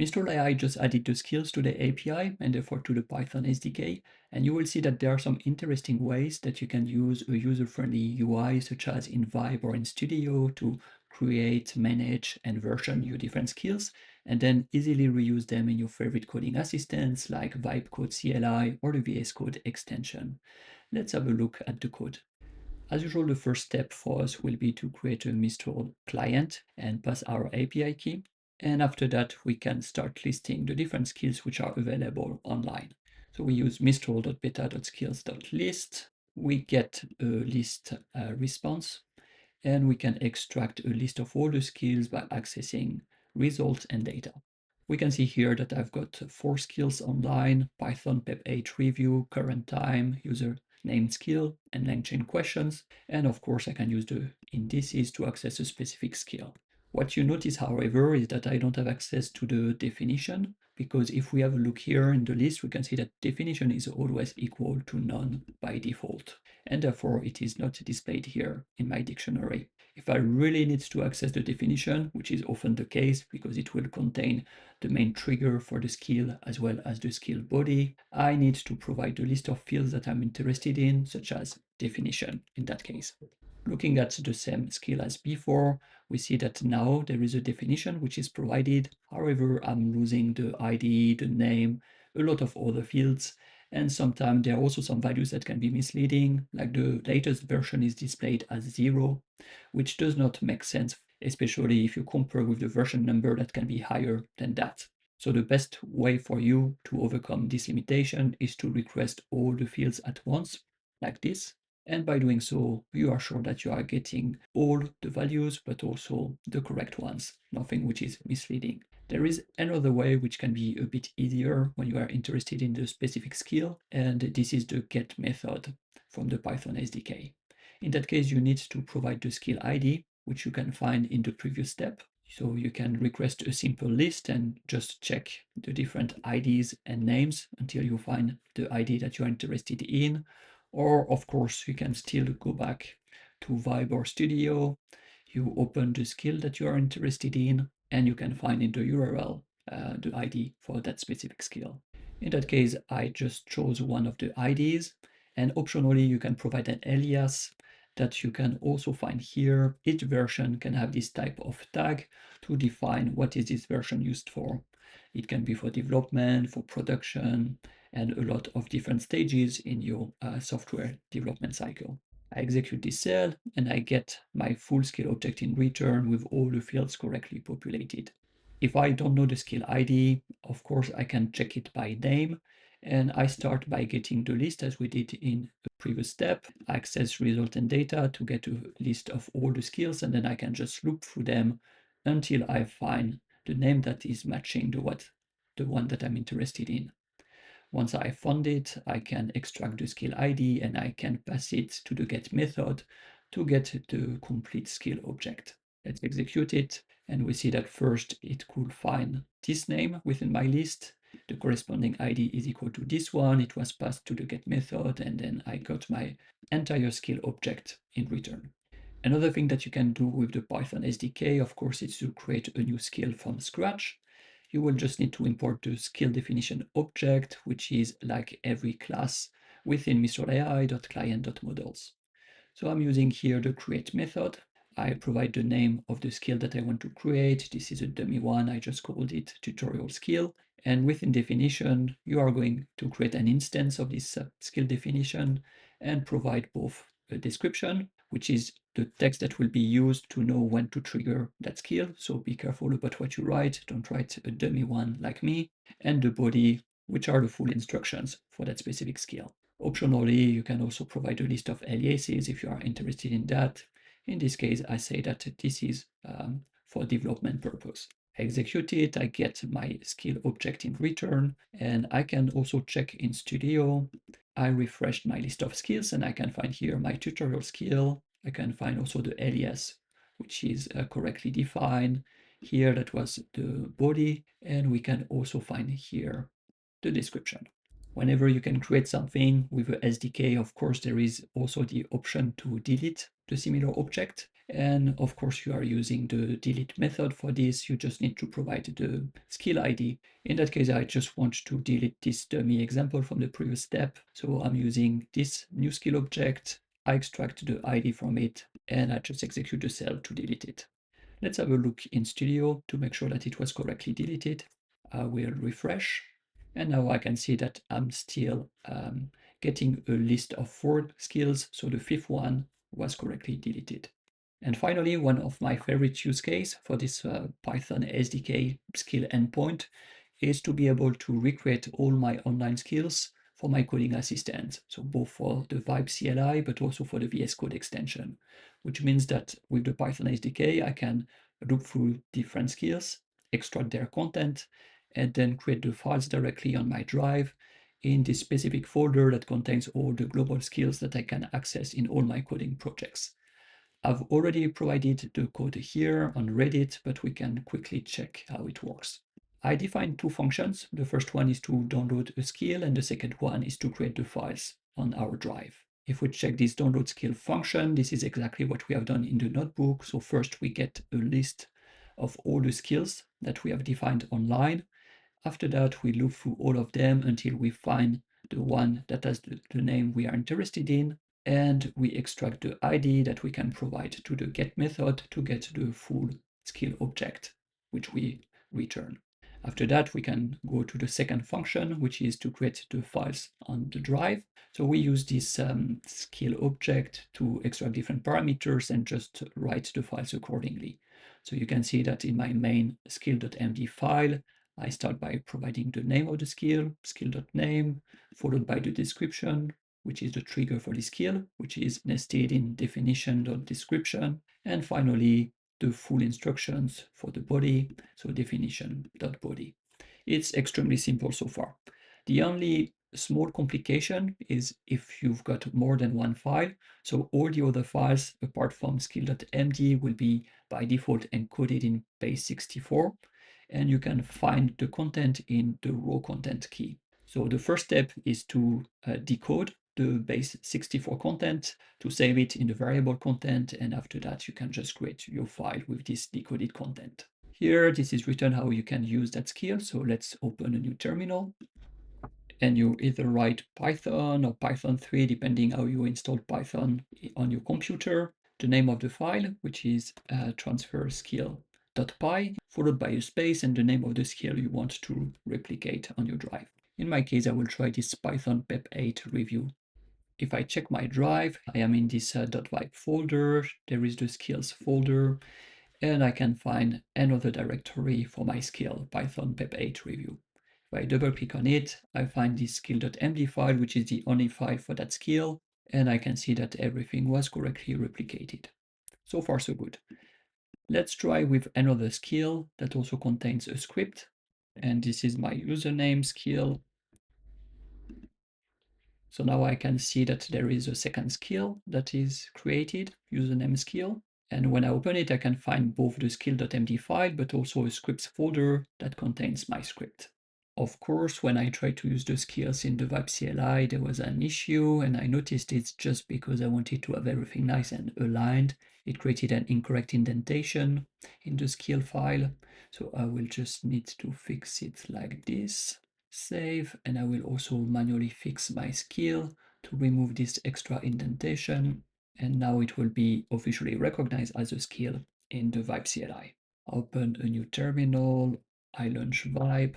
Mistral AI just added the skills to the API and therefore to the Python SDK, and you will see that there are some interesting ways that you can use a user-friendly UI, such as in Vibe or in Studio, to create, manage, and version your different skills, and then easily reuse them in your favorite coding assistants like Vibe Code CLI or the VS Code extension. Let's have a look at the code. As usual, the first step for us will be to create a Mistral client and pass our API key. And after that, we can start listing the different skills which are available online. So we use mistral.beta.skills.list. We get a list response, and we can extract a list of all the skills by accessing results and data. We can see here that I've got 4 skills online: Python PEP 8 review, current time, user name skill, and LangChain questions. And of course, I can use the indices to access a specific skill. What you notice, however, is that I don't have access to the definition, because if we have a look here in the list, we can see that definition is always equal to none by default, and therefore it is not displayed here in my dictionary. If I really need to access the definition, which is often the case because it will contain the main trigger for the skill as well as the skill body, I need to provide the list of fields that I'm interested in, such as definition in that case. Looking at the same skill as before, we see that now there is a definition which is provided. However, I'm losing the ID, the name, a lot of other fields, and sometimes there are also some values that can be misleading, like the latest version is displayed as 0, which does not make sense, especially if you compare with the version number that can be higher than that. So the best way for you to overcome this limitation is to request all the fields at once, like this. And by doing so, you are sure that you are getting all the values, but also the correct ones, nothing which is misleading. There is another way which can be a bit easier when you are interested in the specific skill, and this is the get method from the Python SDK. In that case, you need to provide the skill ID, which you can find in the previous step. So you can request a simple list and just check the different IDs and names until you find the ID that you are interested in. Or of course, you can still go back to Vibe or Studio. You open the skill that you are interested in, and you can find in the URL the ID for that specific skill. In that case, I just chose one of the IDs, and optionally, you can provide an alias that you can also find here. Each version can have this type of tag to define what is this version used for. It can be for development, for production, and a lot of different stages in your software development cycle. I execute this cell and I get my full skill object in return with all the fields correctly populated. If I don't know the skill ID, of course I can check it by name, and I start by getting the list as we did in the previous step. I access result and data to get a list of all the skills, and then I can just loop through them until I find the name that is matching the one that I'm interested in. Once I found it, I can extract the skill ID and I can pass it to the get method to get the complete skill object. Let's execute it, and we see that first it could find this name within my list. The corresponding ID is equal to this one. It was passed to the get method, and then I got my entire skill object in return. Another thing that you can do with the Python SDK, of course, is to create a new skill from scratch. You will just need to import the skill definition object, which is like every class within Mistral AI.client.models. So I'm using here the create method. I provide the name of the skill that I want to create. This is a dummy one. I just called it tutorial skill. And within definition, you are going to create an instance of this skill definition and provide both a description, which is the text that will be used to know when to trigger that skill. So be careful about what you write. Don't write a dummy one like me. And the body, which are the full instructions for that specific skill. Optionally, you can also provide a list of aliases if you are interested in that. In this case, I say that this is for development purpose. I execute it, I get my skill object in return, and I can also check in Studio. I refreshed my list of skills and I can find here my tutorial skill. I can find also the alias, which is correctly defined. Here, that was the body, and we can also find here the description. Whenever you can create something with a SDK, of course, there is also the option to delete the similar object. And of course, you are using the delete method for this. You just need to provide the skill ID. In that case, I just want to delete this dummy example from the previous step. So I'm using this new skill object. I extract the ID from it, and I just execute the cell to delete it. Let's have a look in Studio to make sure that it was correctly deleted. I will refresh, and now I can see that I'm still getting a list of 4 skills, so the 5th one was correctly deleted. And finally, one of my favorite use case for this Python SDK skill endpoint is to be able to recreate all my online skills for my coding assistant. So both for the Vibe CLI, but also for the VS Code extension, which means that with the Python SDK, I can look through different skills, extract their content, and then create the files directly on my drive in this specific folder that contains all the global skills that I can access in all my coding projects. I've already provided the code here on Reddit, but we can quickly check how it works. I define 2 functions. The first one is to download a skill, and the second one is to create the files on our drive. If we check this download skill function, this is exactly what we have done in the notebook. So first we get a list of all the skills that we have defined online. After that, we look through all of them until we find the one that has the name we are interested in, and we extract the ID that we can provide to the get method to get the full skill object, which we return. After that, we can go to the second function, which is to create the files on the drive. So we use this skill object to extract different parameters and just write the files accordingly. So you can see that in my main skill.md file, I start by providing the name of the skill, skill.name, followed by the description, which is the trigger for the skill, which is nested in definition.description, and finally the full instructions for the body, so definition.body. It's extremely simple so far. The only small complication is if you've got more than one file, so all the other files apart from skill.md will be by default encoded in base 64, and you can find the content in the raw content key. So the first step is to decode the base 64 content, to save it in the variable content, and after that you can just create your file with this decoded content. Here, this is written how you can use that skill. So let's open a new terminal, and you either write Python or Python 3, depending how you installed Python on your computer, the name of the file, which is transfer skill.py, followed by a space and the name of the skill you want to replicate on your drive. In my case, I will try this Python pep8 review. If I check my drive, I am in this .vibe folder, there is the skills folder, and I can find another directory for my skill, Python pep8 review. If I double click on it, I find this skill.md file, which is the only file for that skill, and I can see that everything was correctly replicated. So far, so good. Let's try with another skill that also contains a script, and this is my username skill. So now I can see that there is a second skill that is created, username skill. And when I open it, I can find both the skill.md file, but also a scripts folder that contains my script. Of course, when I tried to use the skills in the Vibe CLI, there was an issue, and I noticed it's just because I wanted to have everything nice and aligned. It created an incorrect indentation in the skill file. So I will just need to fix it like this. Save, and I will also manually fix my skill to remove this extra indentation. And now it will be officially recognized as a skill in the Vibe CLI. Open a new terminal, I launch Vibe,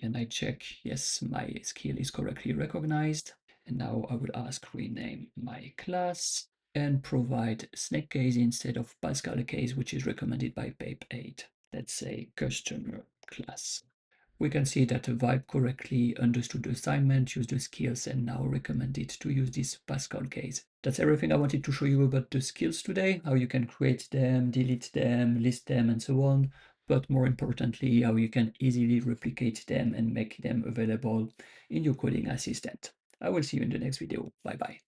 and I check, yes, my skill is correctly recognized. And now I will ask rename my class and provide snake case instead of Pascal case, which is recommended by pep8. Let's say customer class. We can see that the Vibe correctly understood the assignment, used the skills, and now recommended to use this Pascal case. That's everything I wanted to show you about the skills today, how you can create them, delete them, list them, and so on. But more importantly, how you can easily replicate them and make them available in your coding assistant. I will see you in the next video. Bye bye.